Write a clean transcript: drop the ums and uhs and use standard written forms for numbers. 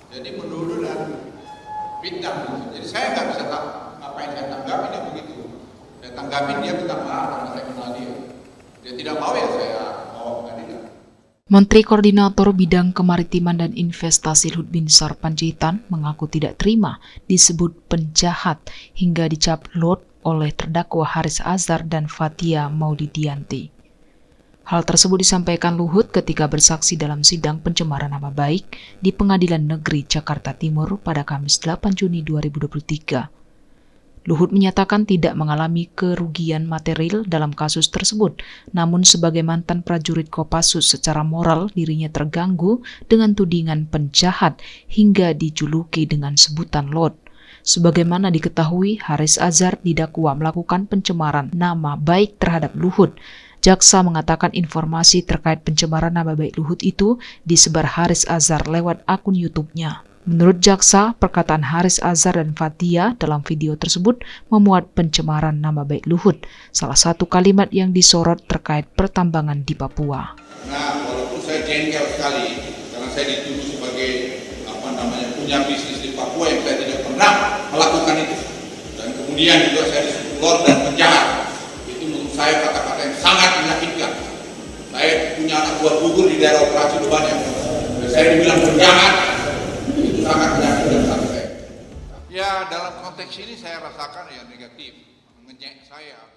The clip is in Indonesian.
Jadi menuduh dan fitnah. Jadi saya nggak bisa ngapain saya tanggapin yang begitu. Saya tanggapin dia minta maaf karena saya kenal dia. Dia tidak mau ya saya bawa pengadilan. Menteri Koordinator Bidang Kemaritiman dan Investasi Luhut Binsar Panjaitan mengaku tidak terima disebut penjahat hingga dicap lot oleh terdakwa Haris Azhar dan Fathia Maulidiyanti. Hal tersebut disampaikan Luhut ketika bersaksi dalam sidang pencemaran nama baik di Pengadilan Negeri Jakarta Timur pada Kamis 8 Juni 2023. Luhut menyatakan tidak mengalami kerugian material dalam kasus tersebut, namun sebagai mantan prajurit Kopassus secara moral dirinya terganggu dengan tudingan penjahat hingga dijuluki dengan sebutan lot. Sebagaimana diketahui, Haris Azhar didakwa melakukan pencemaran nama baik terhadap Luhut. Jaksa mengatakan informasi terkait pencemaran nama baik Luhut itu disebar Haris Azhar lewat akun YouTube-nya. Menurut jaksa, perkataan Haris Azhar dan Fathia dalam video tersebut memuat pencemaran nama baik Luhut. Salah satu kalimat yang disorot terkait pertambangan di Papua. Nah, walaupun saya jengkel sekali karena saya dituduh sebagai punya bisnis di Papua yang saya tidak pernah melakukan itu. Dan kemudian juga saya disebut lord dan penjahat. Itu menurut saya kata-kata yang sangat menyakitkan. Saya punya anak buah gugur di daerah operasi Banyak. Dan saya dibilang penjahat. Itu sangat menyakitkan saya. Ya dalam konteks ini saya rasakan ya negatif, mengejek saya.